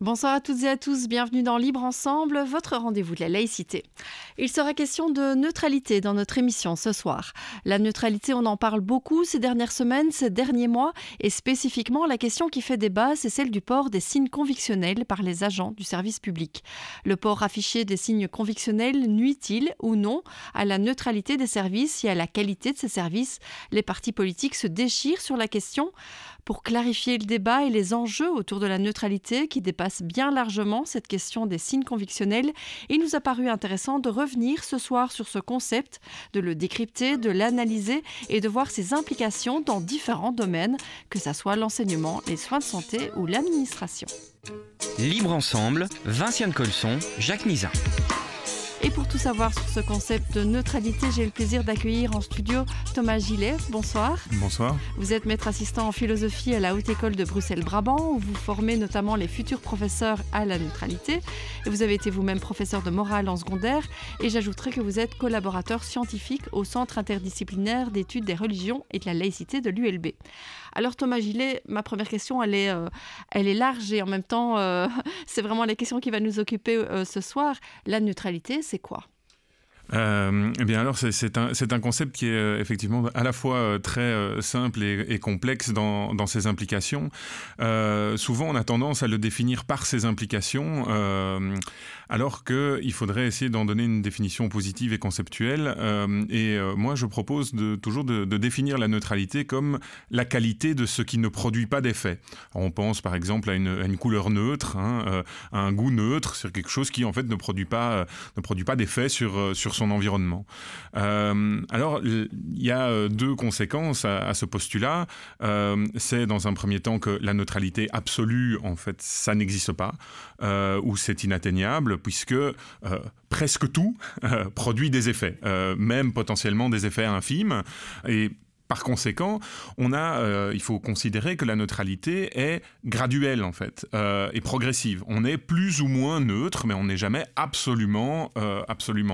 Bonsoir à toutes et à tous, bienvenue dans Libre Ensemble, votre rendez-vous de la laïcité. Il sera question de neutralité dans notre émission ce soir. La neutralité, on en parle beaucoup ces dernières semaines, ces derniers mois, et spécifiquement la question qui fait débat, c'est celle du port des signes convictionnels par les agents du service public. Le port affiché des signes convictionnels nuit-il ou non à la neutralité des services et à la qualité de ces services? Les partis politiques se déchirent sur la question. Pour clarifier le débat et les enjeux autour de la neutralité qui dépassent bien largement cette question des signes convictionnels, il nous a paru intéressant de revenir ce soir sur ce concept, de le décrypter, de l'analyser et de voir ses implications dans différents domaines, que ce soit l'enseignement, les soins de santé ou l'administration. Libre Ensemble, Vinciane Colson, Jacques Nizan. Et pour tout savoir sur ce concept de neutralité, j'ai le plaisir d'accueillir en studio Thomas Gillet. Bonsoir. Bonsoir. Vous êtes maître assistant en philosophie à la Haute École de Bruxelles-Brabant, où vous formez notamment les futurs professeurs à la neutralité. Et vous avez été vous-même professeur de morale en secondaire. Et j'ajouterai que vous êtes collaborateur scientifique au Centre interdisciplinaire d'études des religions et de la laïcité de l'ULB. Alors Thomas Gillet, ma première question, elle est large et en même temps, c'est vraiment la question qui va nous occuper ce soir. La neutralité, c'est quoi ? Eh bien alors c'est un concept qui est effectivement à la fois très simple et complexe dans ses implications. Souvent on a tendance à le définir par ses implications, alors qu'il faudrait essayer d'en donner une définition positive et conceptuelle. Moi je propose toujours de définir la neutralité comme la qualité de ce qui ne produit pas d'effet. On pense par exemple à une couleur neutre, à un goût neutre, sur quelque chose qui en fait ne produit pas d'effet sur son environnement. Alors, il y a deux conséquences à ce postulat. C'est dans un premier temps que la neutralité absolue, en fait, ça n'existe pas, ou c'est inatteignable, puisque presque tout produit des effets, même potentiellement des effets infimes. Et par conséquent, il faut considérer que la neutralité est graduelle en fait, et progressive. On est plus ou moins neutre, mais on n'est jamais absolument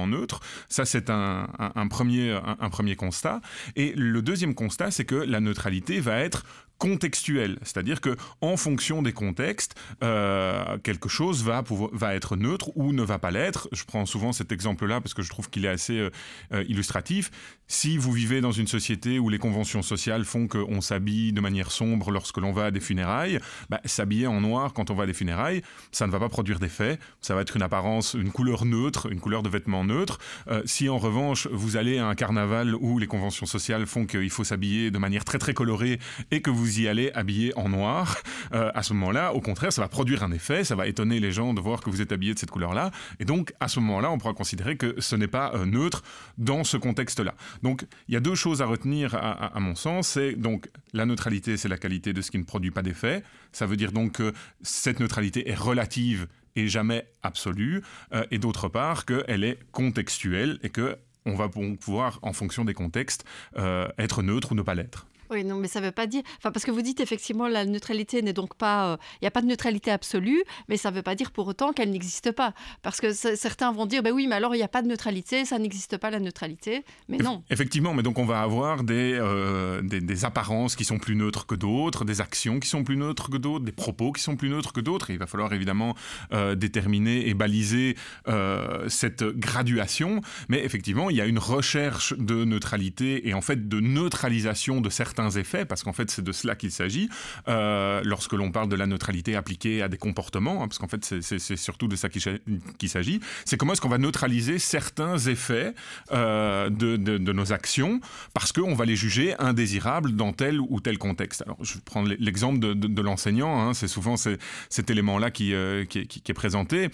neutre. Ça, c'est un premier constat. Et le deuxième constat, c'est que la neutralité va être contextuel, c'est-à-dire que en fonction des contextes, quelque chose va être neutre ou ne va pas l'être. Je prends souvent cet exemple-là parce que je trouve qu'il est assez illustratif. Si vous vivez dans une société où les conventions sociales font qu'on s'habille de manière sombre lorsque l'on va à des funérailles, s'habiller en noir quand on va à des funérailles, ça ne va pas produire d'effet. Ça va être une apparence, une couleur neutre, une couleur de vêtements neutre. Si en revanche vous allez à un carnaval où les conventions sociales font qu'il faut s'habiller de manière très très colorée et que vous y allez habillé en noir, à ce moment-là, au contraire, ça va produire un effet, ça va étonner les gens de voir que vous êtes habillé de cette couleur-là, et donc à ce moment-là, on pourra considérer que ce n'est pas neutre dans ce contexte-là. Donc, il y a deux choses à retenir à mon sens, c'est donc la neutralité, c'est la qualité de ce qui ne produit pas d'effet, ça veut dire donc que cette neutralité est relative et jamais absolue, et d'autre part qu'elle est contextuelle et qu'on va pouvoir, en fonction des contextes, être neutre ou ne pas l'être. Oui, non, mais ça ne veut pas dire... Enfin, parce que vous dites effectivement la neutralité n'est donc pas... Il n'y a pas de neutralité absolue, mais ça ne veut pas dire pour autant qu'elle n'existe pas. Parce que certains vont dire, oui, mais alors il n'y a pas de neutralité, ça n'existe pas la neutralité. Mais non. Effectivement, mais donc on va avoir des apparences qui sont plus neutres que d'autres, des actions qui sont plus neutres que d'autres, des propos qui sont plus neutres que d'autres. Et il va falloir évidemment déterminer et baliser cette graduation. Mais effectivement, il y a une recherche de neutralité et en fait de neutralisation de certains effets, parce qu'en fait c'est de cela qu'il s'agit lorsque l'on parle de la neutralité appliquée à des comportements, parce qu'en fait c'est surtout de ça qu'il s'agit, c'est comment est-ce qu'on va neutraliser certains effets de nos actions, parce qu'on va les juger indésirables dans tel ou tel contexte. Alors je prends l'exemple de l'enseignant, c'est souvent cet élément-là qui est présenté.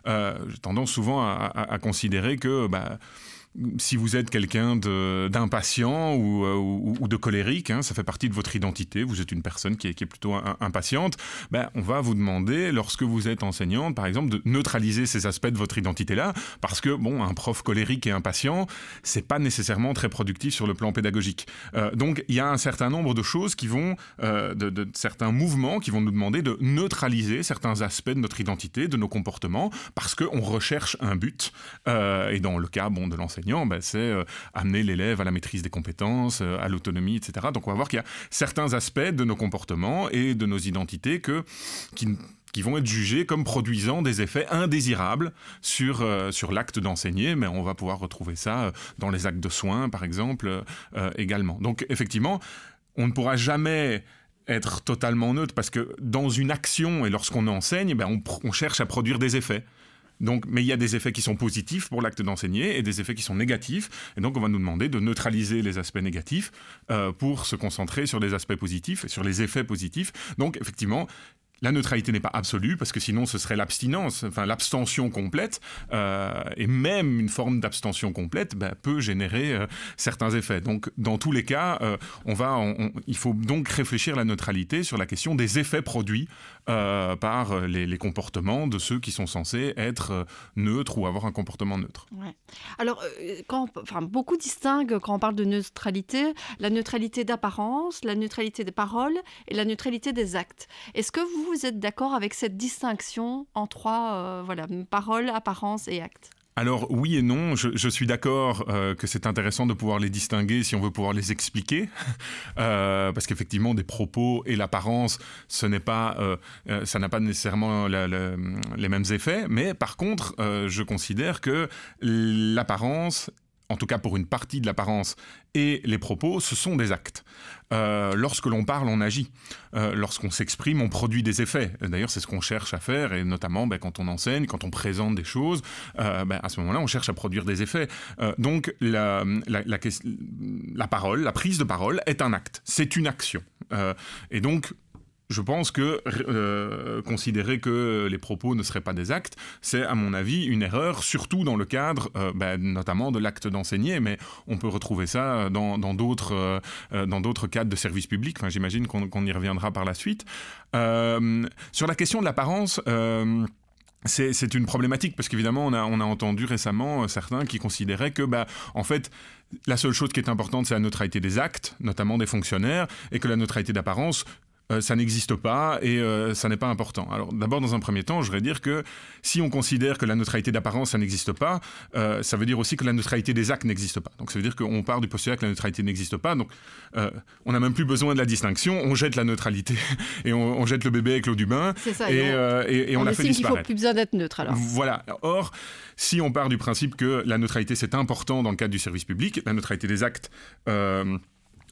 J'ai tendance souvent à considérer que si vous êtes quelqu'un d'impatient ou de colérique, ça fait partie de votre identité, vous êtes une personne qui est plutôt impatiente, on va vous demander, lorsque vous êtes enseignante, par exemple, de neutraliser ces aspects de votre identité-là, parce que, un prof colérique et impatient, c'est pas nécessairement très productif sur le plan pédagogique. Donc, il y a un certain nombre de choses qui vont, de certains mouvements qui vont nous demander de neutraliser certains aspects de notre identité, de nos comportements, parce qu'on recherche un but, et dans le cas, de l'enseignant, c'est amener l'élève à la maîtrise des compétences, à l'autonomie, etc. Donc on va voir qu'il y a certains aspects de nos comportements et de nos identités qui qui vont être jugés comme produisant des effets indésirables sur l'acte d'enseigner, mais on va pouvoir retrouver ça dans les actes de soins, par exemple, également. Donc, effectivement, on ne pourra jamais être totalement neutre, parce que dans une action, et lorsqu'on enseigne, on cherche à produire des effets. Donc, mais il y a des effets qui sont positifs pour l'acte d'enseigner et des effets qui sont négatifs. Et donc, on va nous demander de neutraliser les aspects négatifs pour se concentrer sur les aspects positifs et sur les effets positifs. Donc, effectivement, la neutralité n'est pas absolue, parce que sinon ce serait l'abstinence, enfin l'abstention complète, et même une forme d'abstention complète peut générer certains effets. Donc dans tous les cas, il faut donc réfléchir à la neutralité sur la question des effets produits par les comportements de ceux qui sont censés être neutres ou avoir un comportement neutre. Ouais. Alors, beaucoup distinguent, quand on parle de neutralité, la neutralité d'apparence, la neutralité des paroles et la neutralité des actes. Est-ce que vous êtes d'accord avec cette distinction en trois paroles, apparence et actes ? Alors oui et non, je suis d'accord que c'est intéressant de pouvoir les distinguer si on veut pouvoir les expliquer, parce qu'effectivement des propos et l'apparence, ça n'a pas nécessairement les mêmes effets, mais par contre je considère que l'apparence, en tout cas pour une partie de l'apparence, et les propos, ce sont des actes. Lorsque l'on parle, on agit. Lorsqu'on s'exprime, on produit des effets. D'ailleurs, c'est ce qu'on cherche à faire, et notamment quand on enseigne, quand on présente des choses, à ce moment-là, on cherche à produire des effets. Donc, la parole, la prise de parole est un acte. C'est une action. Et donc, je pense que considérer que les propos ne seraient pas des actes, c'est à mon avis une erreur, surtout dans le cadre notamment de l'acte d'enseigner, mais on peut retrouver ça dans d'autres cadres de service public. Enfin, j'imagine qu'on y reviendra par la suite. Sur la question de l'apparence, c'est une problématique, parce qu'évidemment on a entendu récemment certains qui considéraient que en fait la seule chose qui est importante, c'est la neutralité des actes, notamment des fonctionnaires, et que la neutralité d'apparence, ça n'existe pas et ça n'est pas important. Alors d'abord, dans un premier temps, je voudrais dire que si on considère que la neutralité d'apparence, ça n'existe pas, ça veut dire aussi que la neutralité des actes n'existe pas. Donc ça veut dire qu'on part du postulat que la neutralité n'existe pas, donc on n'a même plus besoin de la distinction, on jette la neutralité et on jette le bébé avec l'eau du bain. C'est ça, et on la fait disparaître. Il ne faut plus besoin d'être neutre alors. Voilà. Or, si on part du principe que la neutralité c'est important dans le cadre du service public, la neutralité des actes,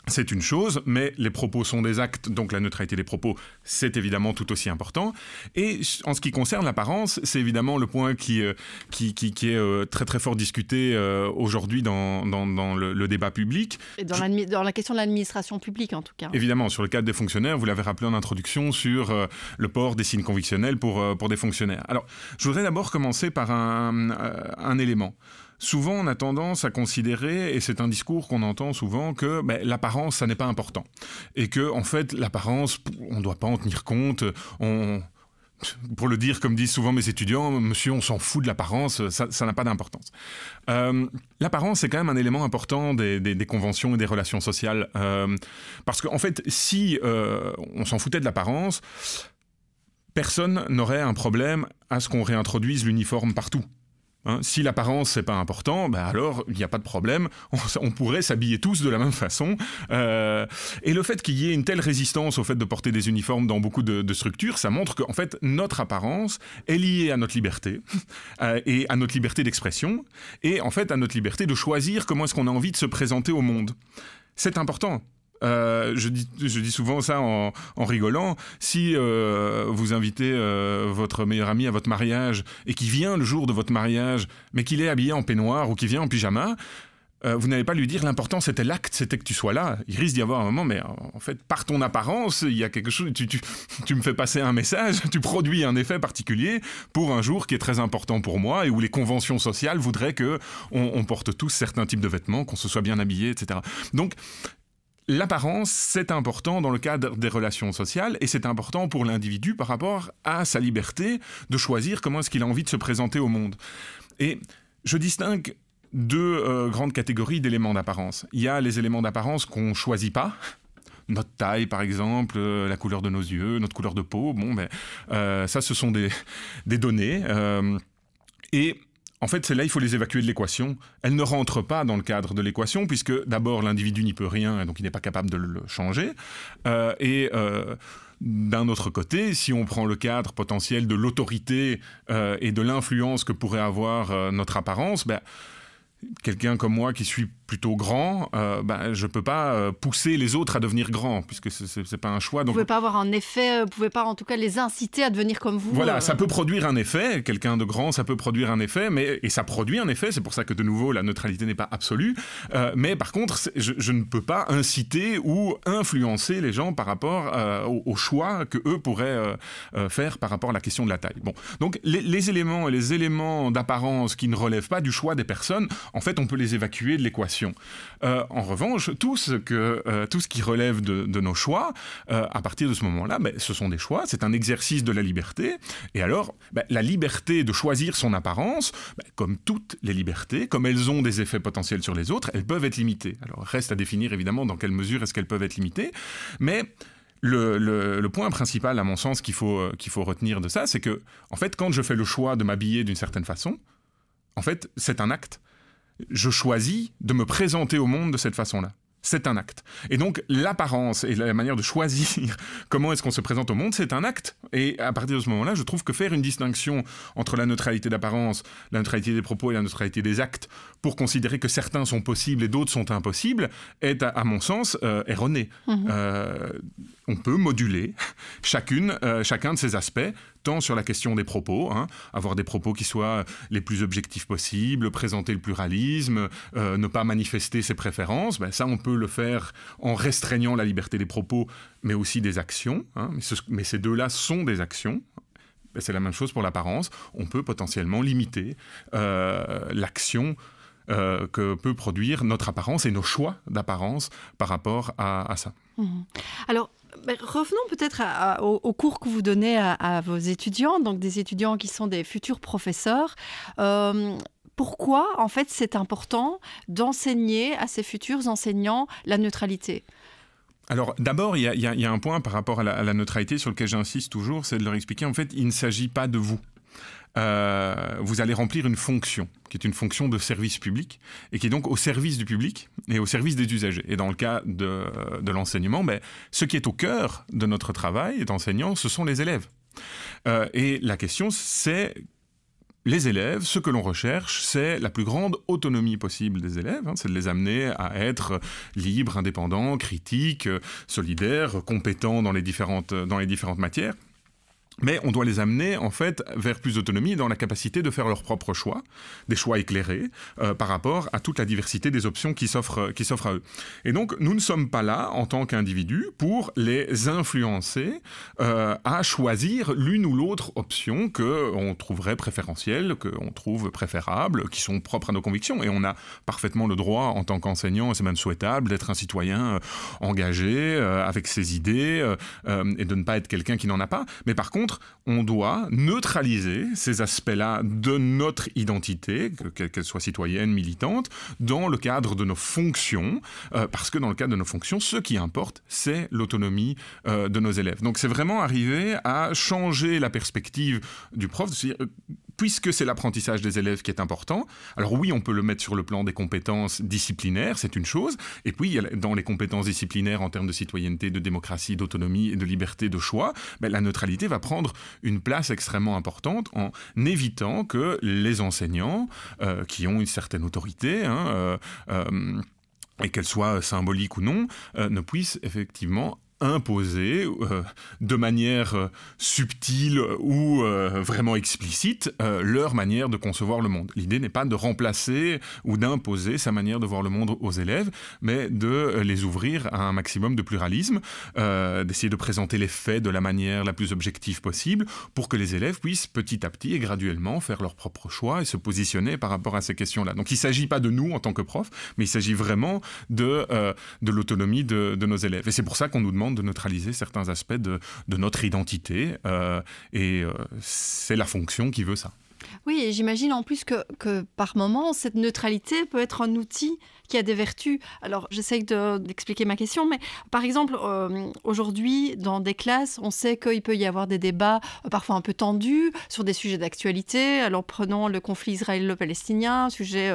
c'est une chose, mais les propos sont des actes, donc la neutralité des propos, c'est évidemment tout aussi important. Et en ce qui concerne l'apparence, c'est évidemment le point qui est très très fort discuté aujourd'hui dans le débat public. Et dans la question de l'administration publique en tout cas. Évidemment, sur le cadre des fonctionnaires, vous l'avez rappelé en introduction, sur le port des signes convictionnels pour des fonctionnaires. Alors, je voudrais d'abord commencer par un élément. Souvent, on a tendance à considérer, et c'est un discours qu'on entend souvent, que l'apparence, ça n'est pas important. Et que, en fait, l'apparence, on ne doit pas en tenir compte. Pour le dire, comme disent souvent mes étudiants, monsieur, on s'en fout de l'apparence, ça n'a pas d'importance. L'apparence, c'est quand même un élément important des conventions et des relations sociales. Parce qu'en fait, si on s'en foutait de l'apparence, personne n'aurait un problème à ce qu'on réintroduise l'uniforme partout. Si l'apparence c'est pas important, alors il n'y a pas de problème, on pourrait s'habiller tous de la même façon. Et le fait qu'il y ait une telle résistance au fait de porter des uniformes dans beaucoup de structures, ça montre qu'en fait notre apparence est liée à notre liberté et à notre liberté d'expression et en fait à notre liberté de choisir comment est-ce qu'on a envie de se présenter au monde. C'est important. Je dis souvent ça en rigolant. Si vous invitez votre meilleur ami à votre mariage et qu'il vient le jour de votre mariage, mais qu'il est habillé en peignoir ou qu'il vient en pyjama, vous n'allez pas lui dire l'important c'était l'acte, c'était que tu sois là. Il risque d'y avoir un moment, mais en fait par ton apparence, il y a quelque chose. Tu me fais passer un message, tu produis un effet particulier pour un jour qui est très important pour moi et où les conventions sociales voudraient que on porte tous certains types de vêtements, qu'on se soit bien habillé, etc. Donc l'apparence, c'est important dans le cadre des relations sociales et c'est important pour l'individu par rapport à sa liberté de choisir comment est-ce qu'il a envie de se présenter au monde. Et je distingue deux grandes catégories d'éléments d'apparence. Il y a les éléments d'apparence qu'on ne choisit pas. Notre taille, par exemple, la couleur de nos yeux, notre couleur de peau. Ça, ce sont des données. Et en fait, celles-là, il faut les évacuer de l'équation. Elles ne rentrent pas dans le cadre de l'équation, puisque d'abord, l'individu n'y peut rien, et donc il n'est pas capable de le changer. D'un autre côté, si on prend le cadre potentiel de l'autorité et de l'influence que pourrait avoir notre apparence, quelqu'un comme moi qui suis plutôt grand, je ne peux pas pousser les autres à devenir grands, puisque ce n'est pas un choix. Donc, vous ne pouvez pas avoir un effet, vous ne pouvez pas en tout cas les inciter à devenir comme vous. Voilà, ça peut produire un effet, quelqu'un de grand, ça peut produire un effet, et ça produit un effet, c'est pour ça que de nouveau la neutralité n'est pas absolue, mais par contre je ne peux pas inciter ou influencer les gens par rapport au choix qu'eux pourraient faire par rapport à la question de la taille. Bon. Donc les éléments d'apparence qui ne relèvent pas du choix des personnes, en fait on peut les évacuer de l'équation. En revanche, tout ce qui relève de nos choix, à partir de ce moment-là, ce sont des choix, c'est un exercice de la liberté. Et alors, la liberté de choisir son apparence, comme toutes les libertés, comme elles ont des effets potentiels sur les autres, elles peuvent être limitées. Alors, reste à définir évidemment dans quelle mesure est-ce qu'elles peuvent être limitées, mais le point principal, à mon sens, qu'il faut retenir de ça, c'est que, en fait, quand je fais le choix de m'habiller d'une certaine façon, en fait, c'est un acte. Je choisis de me présenter au monde de cette façon-là. C'est un acte. Et donc, l'apparence et la manière de choisir comment est-ce qu'on se présente au monde, c'est un acte. Et à partir de ce moment-là, je trouve que faire une distinction entre la neutralité d'apparence, la neutralité des propos et la neutralité des actes, pour considérer que certains sont possibles et d'autres sont impossibles, est, à mon sens, erroné. On peut moduler chacun de ces aspects, tant sur la question des propos, avoir des propos qui soient les plus objectifs possibles, présenter le pluralisme, ne pas manifester ses préférences, ça on peut le faire en restreignant la liberté des propos, mais aussi des actions, mais ces deux-là sont des actions. C'est la même chose pour l'apparence, on peut potentiellement limiter l'action que peut produire notre apparence et nos choix d'apparence par rapport à ça. Alors, revenons peut-être au cours que vous donnez à vos étudiants, donc des étudiants qui sont des futurs professeurs. Pourquoi, en fait, c'est important d'enseigner à ces futurs enseignants la neutralité ? Alors d'abord, il y a un point par rapport à la neutralité sur lequel j'insiste toujours, c'est de leur expliquer, en fait, il ne s'agit pas de vous. Vous allez remplir une fonction, qui est une fonction de service public, et qui est donc au service du public et au service des usagers. Et dans le cas de l'enseignement, ce qui est au cœur de notre travail d'enseignant, ce sont les élèves. Et la question, c'est les élèves, ce que l'on recherche, c'est la plus grande autonomie possible des élèves, c'est de les amener à être libres, indépendants, critiques, solidaires, compétents dans les différentes matières. Mais on doit les amener, en fait, vers plus d'autonomie dans la capacité de faire leurs propres choix, des choix éclairés par rapport à toute la diversité des options qui s'offrent à eux. Et donc, nous ne sommes pas là, en tant qu'individus, pour les influencer à choisir l'une ou l'autre option qu'on trouverait préférentielle, qu'on trouve préférable, qui sont propres à nos convictions. Et on a parfaitement le droit, en tant qu'enseignant, et c'est même souhaitable, d'être un citoyen engagé, avec ses idées, et de ne pas être quelqu'un qui n'en a pas. Mais par contre, on doit neutraliser ces aspects-là de notre identité, qu'elle soit citoyenne, militante, dans le cadre de nos fonctions, parce que dans le cadre de nos fonctions, ce qui importe, c'est l'autonomie de nos élèves. Donc c'est vraiment arriver à changer la perspective du prof, puisque c'est l'apprentissage des élèves qui est important. Alors oui, on peut le mettre sur le plan des compétences disciplinaires, c'est une chose, et puis dans les compétences disciplinaires en termes de citoyenneté, de démocratie, d'autonomie et de liberté de choix, la neutralité va prendre une place extrêmement importante en évitant que les enseignants, qui ont une certaine autorité, et qu'elle soit symbolique ou non, ne puissent effectivement imposer de manière subtile ou vraiment explicite leur manière de concevoir le monde. L'idée n'est pas de remplacer ou d'imposer sa manière de voir le monde aux élèves, mais de les ouvrir à un maximum de pluralisme, d'essayer de présenter les faits de la manière la plus objective possible pour que les élèves puissent petit à petit et graduellement faire leur propre choix et se positionner par rapport à ces questions-là. Donc il ne s'agit pas de nous en tant que profs, mais il s'agit vraiment de l'autonomie de nos élèves. Et c'est pour ça qu'on nous demande de neutraliser certains aspects de notre identité, et c'est la fonction qui veut ça. Oui, et j'imagine en plus que par moment, cette neutralité peut être un outil qui a des vertus. Alors, j'essaye d'expliquer ma question, mais par exemple, aujourd'hui, dans des classes, on sait qu'il peut y avoir des débats parfois un peu tendus sur des sujets d'actualité. Alors, prenons le conflit israélo-palestinien, sujet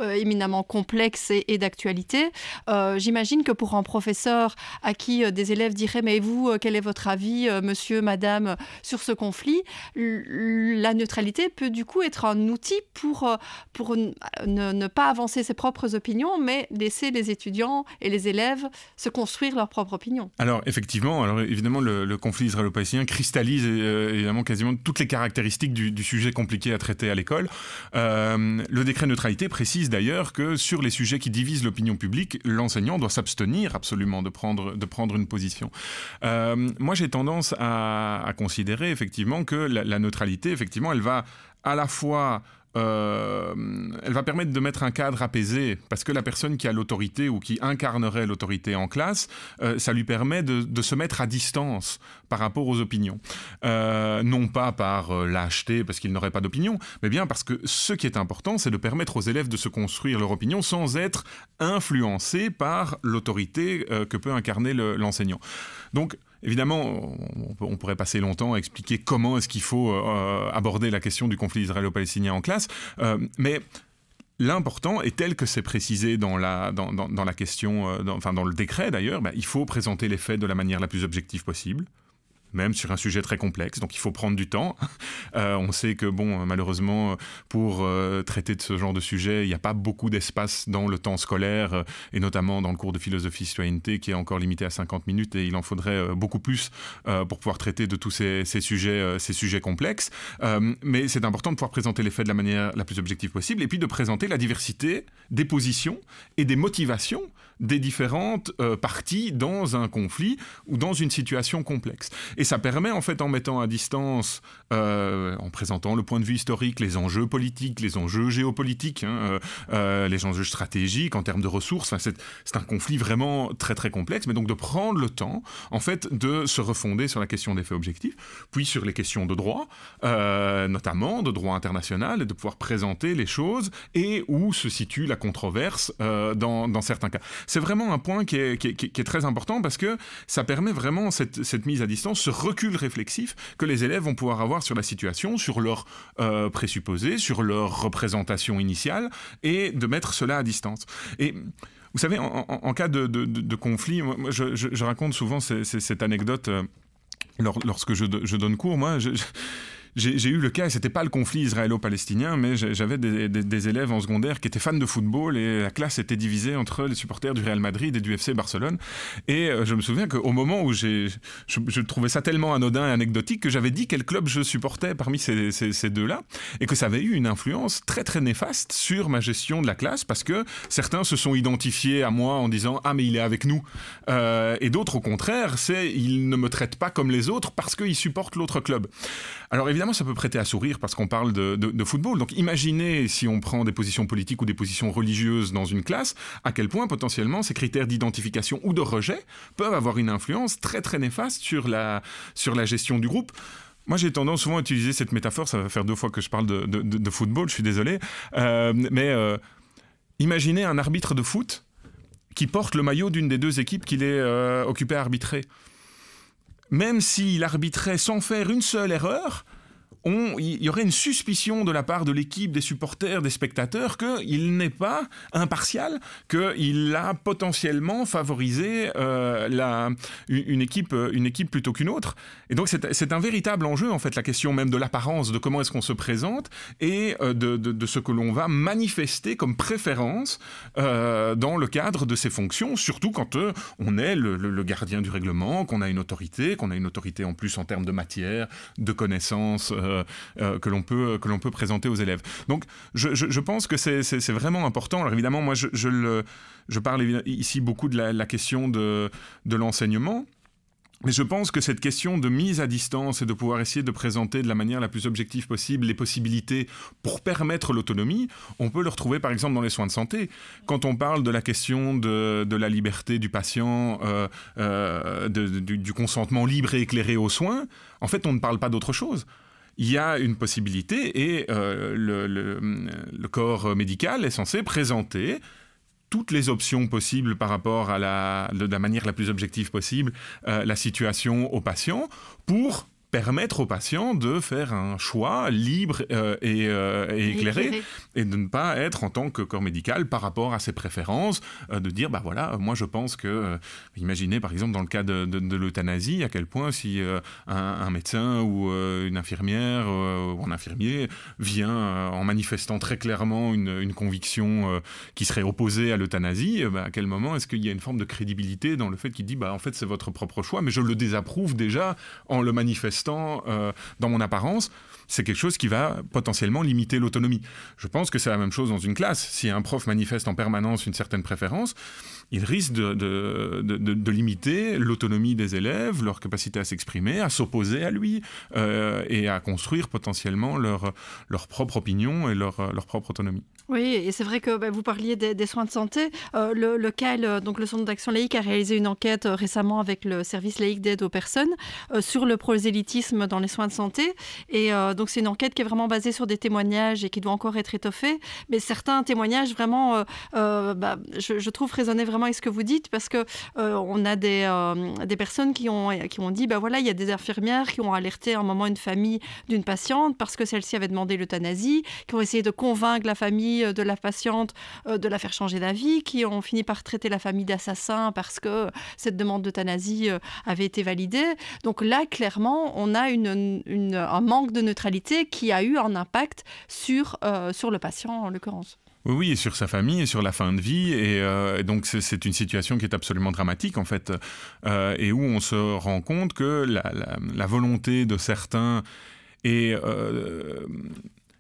éminemment complexe et d'actualité. J'imagine que pour un professeur à qui des élèves diraient « Mais vous, quel est votre avis, monsieur, madame, sur ce conflit ?» La neutralité peut du coup être un outil pour ne pas avancer ses propres opinions, mais laisser les étudiants et les élèves se construire leur propre opinion. Alors effectivement, évidemment le conflit israélo-palestinien cristallise évidemment quasiment toutes les caractéristiques du sujet compliqué à traiter à l'école. Le décret neutralité précise d'ailleurs que sur les sujets qui divisent l'opinion publique, l'enseignant doit s'abstenir absolument de prendre une position. Moi j'ai tendance à considérer effectivement que la neutralité, effectivement, elle va à la fois elle va permettre de mettre un cadre apaisé, parce que la personne qui a l'autorité ou qui incarnerait l'autorité en classe, ça lui permet de se mettre à distance par rapport aux opinions. Non pas par lâcheté, parce qu'il n'aurait pas d'opinion, mais bien parce que ce qui est important, c'est de permettre aux élèves de se construire leur opinion sans être influencés par l'autorité que peut incarner l'enseignant. Donc, évidemment, on pourrait passer longtemps à expliquer comment est-ce qu'il faut aborder la question du conflit israélo-palestinien en classe, mais l'important est tel que c'est précisé dans la question, dans le décret d'ailleurs, il faut présenter les faits de la manière la plus objective possible, même sur un sujet très complexe, donc il faut prendre du temps. On sait que, malheureusement, pour traiter de ce genre de sujet, il n'y a pas beaucoup d'espace dans le temps scolaire, et notamment dans le cours de philosophie-citoyenneté, qui est encore limité à 50 minutes, et il en faudrait beaucoup plus pour pouvoir traiter de tous ces sujets complexes. Mais c'est important de pouvoir présenter les faits de la manière la plus objective possible, et puis de présenter la diversité des positions et des motivations des différentes parties dans un conflit ou dans une situation complexe. Et ça permet, en fait, en mettant à distance, en présentant le point de vue historique, les enjeux politiques, les enjeux géopolitiques, les enjeux stratégiques en termes de ressources. C'est un conflit vraiment très, très complexe, mais donc de prendre le temps, en fait, de se refonder sur la question des faits objectifs, puis sur les questions de droit, notamment de droit international, et de pouvoir présenter les choses et où se situe la controverse dans certains cas. C'est vraiment un point qui est très important parce que ça permet vraiment cette mise à distance, ce recul réflexif que les élèves vont pouvoir avoir sur la situation, sur leurs présupposés, sur leur représentation initiale, et de mettre cela à distance. Et vous savez, en cas de conflit, moi, je raconte souvent cette anecdote lorsque je donne cours. Moi, j'ai eu le cas, et c'était pas le conflit israélo-palestinien, mais j'avais des élèves en secondaire qui étaient fans de football, et la classe était divisée entre les supporters du Real Madrid et du FC Barcelone. Et je me souviens qu'au moment où je trouvais ça tellement anodin et anecdotique que j'avais dit quel club je supportais parmi ces deux-là, et que ça avait eu une influence très très néfaste sur ma gestion de la classe, parce que certains se sont identifiés à moi en disant « Ah, mais il est avec nous », et d'autres au contraire, il ne me traite pas comme les autres parce qu'il supporte l'autre club. Alors évidemment, ça peut prêter à sourire parce qu'on parle de football. Donc imaginez, si on prend des positions politiques ou des positions religieuses dans une classe, à quel point potentiellement ces critères d'identification ou de rejet peuvent avoir une influence très très néfaste sur la gestion du groupe. Moi, j'ai tendance souvent à utiliser cette métaphore, ça va faire 2 fois que je parle de football, je suis désolé, mais imaginez un arbitre de foot qui porte le maillot d'une des 2 équipes qu'il est occupé à arbitrer. Même s'il arbitrait sans faire une seule erreur, il y aurait une suspicion de la part de l'équipe, des supporters, des spectateurs, qu'il n'est pas impartial, qu'il a potentiellement favorisé une équipe plutôt qu'une autre. Et donc c'est un véritable enjeu, en fait, la question même de l'apparence, de comment est-ce qu'on se présente, et de ce que l'on va manifester comme préférence dans le cadre de ces fonctions, surtout quand on est le gardien du règlement, qu'on a une autorité en plus en termes de matière, de connaissances, que l'on peut présenter aux élèves. Donc je pense que c'est vraiment important. Alors évidemment, moi je parle ici beaucoup de la question de l'enseignement. Mais je pense que cette question de mise à distance et de pouvoir essayer de présenter de la manière la plus objective possible les possibilités pour permettre l'autonomie, on peut le retrouver par exemple dans les soins de santé. Quand on parle de la question de la liberté du patient, du consentement libre et éclairé aux soins, en fait on ne parle pas d'autre chose. il y a une possibilité et le corps médical est censé présenter toutes les options possibles par rapport à de la manière la plus objective possible, la situation au patient, pour permettre aux patients de faire un choix libre et éclairé, et de ne pas être en tant que corps médical par rapport à ses préférences, de dire bah voilà, moi je pense que, imaginez par exemple dans le cas de l'euthanasie, à quel point si un médecin ou une infirmière ou un infirmier vient en manifestant très clairement une conviction qui serait opposée à l'euthanasie, à quel moment est-ce qu'il y a une forme de crédibilité dans le fait qu'il dit bah en fait c'est votre propre choix, mais je le désapprouve déjà en le manifestant dans mon apparence. C'est quelque chose qui va potentiellement limiter l'autonomie. Je pense que c'est la même chose dans une classe. Si un prof manifeste en permanence une certaine préférence, il risque de limiter l'autonomie des élèves, leur capacité à s'exprimer, à s'opposer à lui et à construire potentiellement leur propre opinion et leur propre autonomie. Oui, et c'est vrai que vous parliez des soins de santé. Donc le Centre d'action laïque a réalisé une enquête récemment avec le service laïque d'aide aux personnes sur le prosélytisme dans les soins de santé. Et donc c'est une enquête qui est vraiment basée sur des témoignages et qui doit encore être étoffée. Mais certains témoignages vraiment, je trouve résonner vraiment avec ce que vous dites, parce que on a des personnes qui ont dit voilà, il y a des infirmières qui ont alerté à un moment une famille d'une patiente parce que celle-ci avait demandé l'euthanasie, qui ont essayé de convaincre la famille de la patiente de la faire changer d'avis, qui ont fini par traiter la famille d'assassin parce que cette demande d'euthanasie avait été validée. Donc là, clairement, on a un manque de neutralité qui a eu un impact sur le patient, en l'occurrence. Oui, et sur sa famille et sur la fin de vie. Et donc, c'est une situation qui est absolument dramatique, en fait, et où on se rend compte que la volonté de certains est...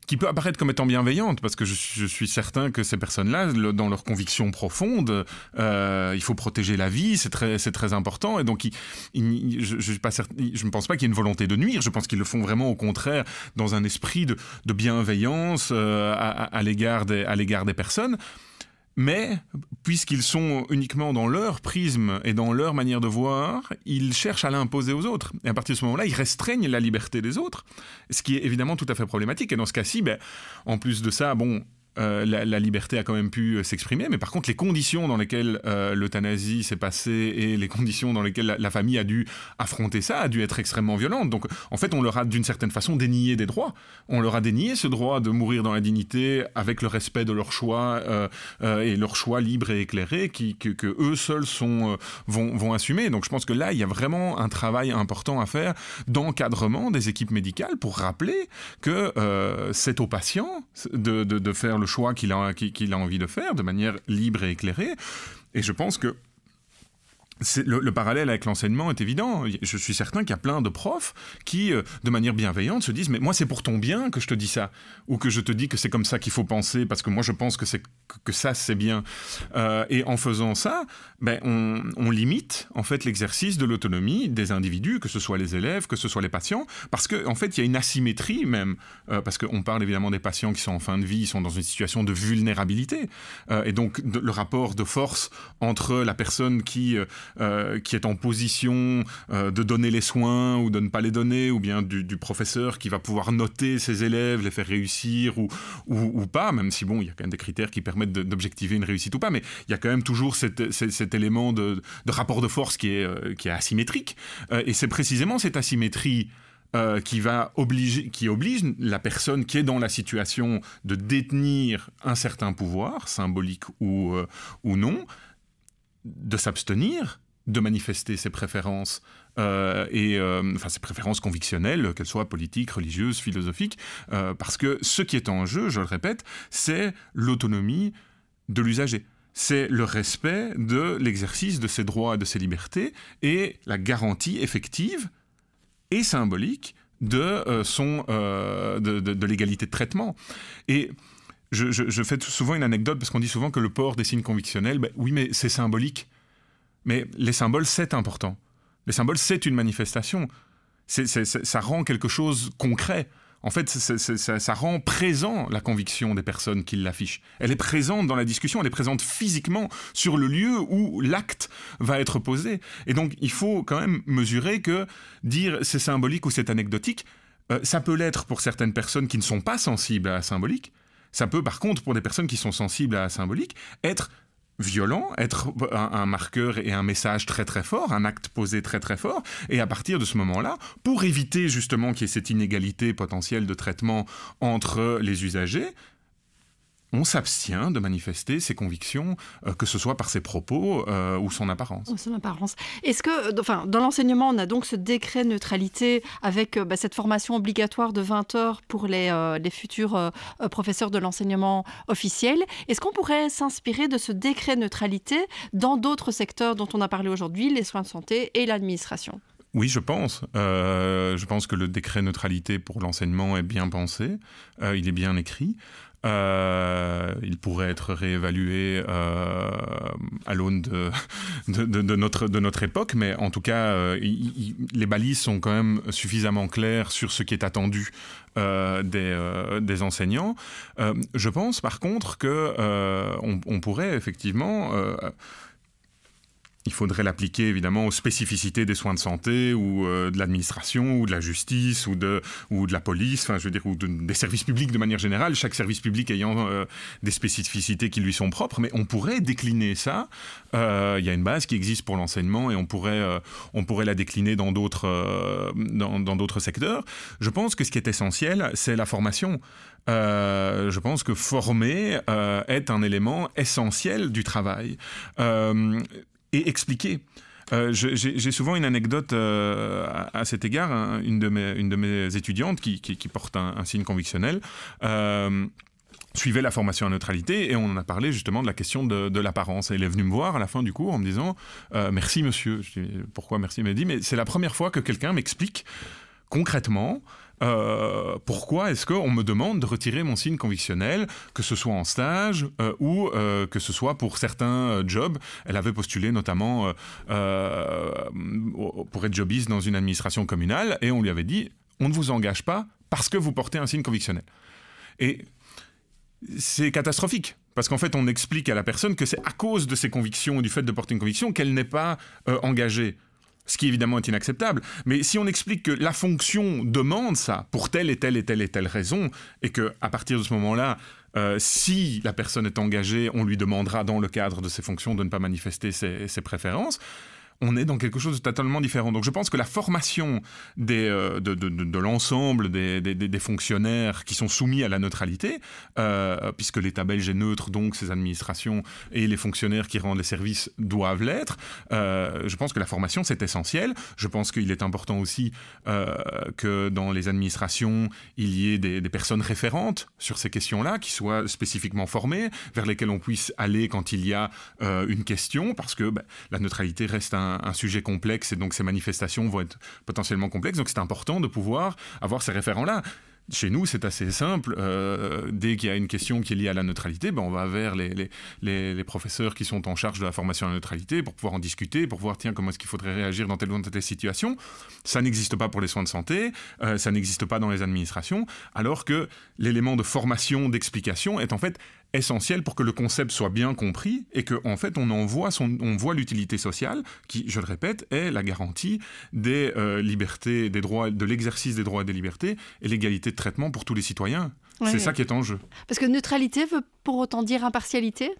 qui peut apparaître comme étant bienveillante, parce que je suis certain que ces personnes-là, dans leurs convictions profondes, il faut protéger la vie, c'est très important, et donc je ne pense pas qu'il y ait une volonté de nuire, je pense qu'ils le font vraiment au contraire dans un esprit de bienveillance à l'égard des personnes. Mais, puisqu'ils sont uniquement dans leur prisme et dans leur manière de voir, ils cherchent à l'imposer aux autres. Et à partir de ce moment-là, ils restreignent la liberté des autres, ce qui est évidemment tout à fait problématique. Et dans ce cas-ci, en plus de ça, la liberté a quand même pu s'exprimer, mais par contre les conditions dans lesquelles l'euthanasie s'est passée et les conditions dans lesquelles la famille a dû affronter ça a dû être extrêmement violentes. Donc en fait on leur a d'une certaine façon dénié des droits. On leur a dénié ce droit de mourir dans la dignité avec le respect de leur choix et leur choix libre et éclairé que eux seuls vont assumer. Donc je pense que là il y a vraiment un travail important à faire d'encadrement des équipes médicales pour rappeler que c'est au patient de faire le choix qu'il a envie de faire de manière libre et éclairée. Et je pense que le parallèle avec l'enseignement est évident. Je suis certain qu'il y a plein de profs qui, de manière bienveillante, se disent « mais moi c'est pour ton bien que je te dis ça » ou que je te dis que c'est comme ça qu'il faut penser parce que moi je pense que ça c'est bien. Et en faisant ça, on limite en fait l'exercice de l'autonomie des individus, que ce soit les élèves, que ce soit les patients, parce qu'en fait il y a une asymétrie même, parce qu'on parle évidemment des patients qui sont en fin de vie, ils sont dans une situation de vulnérabilité. Et donc le rapport de force entre la personne qui est en position de donner les soins ou de ne pas les donner, ou bien du professeur qui va pouvoir noter ses élèves, les faire réussir ou pas, même si il y a quand même des critères qui permettent d'objectiver une réussite ou pas, mais il y a quand même toujours cet élément de rapport de force qui est asymétrique, et c'est précisément cette asymétrie qui oblige la personne qui est dans la situation de détenir un certain pouvoir, symbolique ou non, de s'abstenir de manifester ses préférences ses préférences convictionnelles, qu'elles soient politiques, religieuses, philosophiques, parce que ce qui est en jeu, je le répète, c'est l'autonomie de l'usager. C'est le respect de l'exercice de ses droits et de ses libertés et la garantie effective et symbolique de l'égalité de traitement. Et je fais souvent une anecdote parce qu'on dit souvent que le port des signes convictionnels, oui, mais c'est symbolique. Mais les symboles, c'est important. Les symboles, c'est une manifestation. Ça rend quelque chose concret. En fait, ça rend présent la conviction des personnes qui l'affichent. Elle est présente dans la discussion, elle est présente physiquement sur le lieu où l'acte va être posé. Et donc, il faut quand même mesurer que dire c'est symbolique ou c'est anecdotique, Ça peut l'être pour certaines personnes qui ne sont pas sensibles à la symbolique. Ça peut, par contre, pour des personnes qui sont sensibles à la symbolique, être violent, être un marqueur et un message très très fort, un acte posé très très fort. Et à partir de ce moment-là, pour éviter justement qu'il y ait cette inégalité potentielle de traitement entre les usagers, on s'abstient de manifester ses convictions, que ce soit par ses propos ou son apparence. Ou son apparence. Est-ce que, dans l'enseignement, on a donc ce décret neutralité avec cette formation obligatoire de 20 heures pour les futurs professeurs de l'enseignement officiel. Est-ce qu'on pourrait s'inspirer de ce décret neutralité dans d'autres secteurs dont on a parlé aujourd'hui, les soins de santé et l'administration ? Oui, je pense. Je pense que le décret neutralité pour l'enseignement est bien pensé, il est bien écrit. Il pourrait être réévalué à l'aune de notre époque, mais en tout cas, les balises sont quand même suffisamment claires sur ce qui est attendu des enseignants. Je pense par contre qu'on pourrait effectivement... il faudrait l'appliquer évidemment aux spécificités des soins de santé ou de l'administration ou de la justice ou de la police, enfin je veux dire, ou des services publics de manière générale, chaque service public ayant des spécificités qui lui sont propres, mais on pourrait décliner ça. Il y a une base qui existe pour l'enseignement et on pourrait la décliner dans d'autres secteurs. Je pense que ce qui est essentiel, c'est la formation. Je pense que former est un élément essentiel du travail. Et expliquer. J'ai souvent une anecdote à cet égard. Une de mes étudiantes qui porte un signe convictionnel suivait la formation à neutralité et on en a parlé justement de la question de l'apparence. Et elle est venue me voir à la fin du cours en me disant « Merci monsieur ». Je dis « Pourquoi merci ?» Elle m'a dit « Mais c'est la première fois que quelqu'un m'explique concrètement pourquoi est-ce qu'on me demande de retirer mon signe convictionnel, que ce soit en stage ou que ce soit pour certains jobs. » Elle avait postulé notamment pour être jobiste dans une administration communale et on lui avait dit « On ne vous engage pas parce que vous portez un signe convictionnel. » Et c'est catastrophique. Parce qu'en fait, on explique à la personne que c'est à cause de ses convictions et du fait de porter une conviction qu'elle n'est pas engagée. Ce qui évidemment est inacceptable. Mais si on explique que la fonction demande ça pour telle et telle et telle et telle raison, et qu'à partir de ce moment-là, si la personne est engagée, on lui demandera dans le cadre de ses fonctions de ne pas manifester ses préférences, on est dans quelque chose de totalement différent. Donc je pense que la formation de l'ensemble des fonctionnaires qui sont soumis à la neutralité, puisque l'État belge est neutre, donc ses administrations et les fonctionnaires qui rendent les services doivent l'être, je pense que la formation c'est essentiel. Je pense qu'il est important aussi que dans les administrations, il y ait des personnes référentes sur ces questions-là, qui soient spécifiquement formées, vers lesquelles on puisse aller quand il y a une question, parce que la neutralité reste un sujet complexe et donc ces manifestations vont être potentiellement complexes. Donc c'est important de pouvoir avoir ces référents-là. Chez nous, c'est assez simple. Dès qu'il y a une question qui est liée à la neutralité, on va vers les professeurs qui sont en charge de la formation à la neutralité pour pouvoir en discuter, pour voir comment est-ce qu'il faudrait réagir dans telle ou telle situation. Ça n'existe pas pour les soins de santé, ça n'existe pas dans les administrations, alors que l'élément de formation, d'explication est en fait essentiel pour que le concept soit bien compris et qu'en fait on voit l'utilité sociale qui, je le répète, est la garantie des libertés, des droits, de l'exercice des droits et des libertés et l'égalité de traitement pour tous les citoyens. Ouais. C'est ça qui est en jeu. Parce que neutralité veut pour autant dire impartialité ?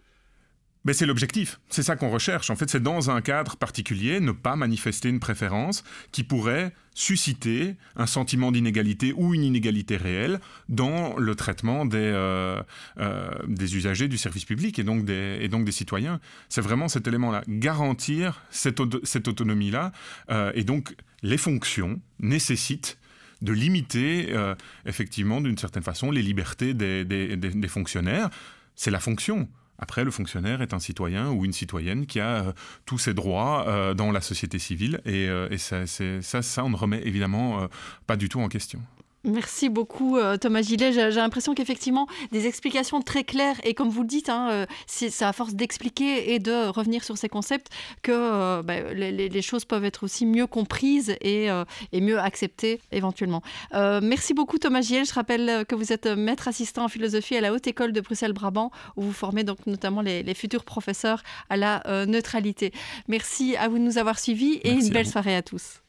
Mais c'est l'objectif, c'est ça qu'on recherche. En fait, c'est dans un cadre particulier, ne pas manifester une préférence qui pourrait susciter un sentiment d'inégalité ou une inégalité réelle dans le traitement des usagers du service public et donc des citoyens. C'est vraiment cet élément-là, garantir cette autonomie-là. Et donc, les fonctions nécessitent de limiter, effectivement, d'une certaine façon, les libertés des fonctionnaires. C'est la fonction. Après, le fonctionnaire est un citoyen ou une citoyenne qui a tous ses droits dans la société civile et ça, on ne remet évidemment pas du tout en question. Merci beaucoup Thomas Gillet. J'ai l'impression qu'effectivement, des explications très claires et comme vous le dites, c'est à force d'expliquer et de revenir sur ces concepts que les choses peuvent être aussi mieux comprises et mieux acceptées éventuellement. Merci beaucoup Thomas Gillet. Je rappelle que vous êtes maître assistant en philosophie à la Haute École de Bruxelles-Brabant où vous formez donc notamment les futurs professeurs à la neutralité. Merci à vous de nous avoir suivis et une belle soirée à tous.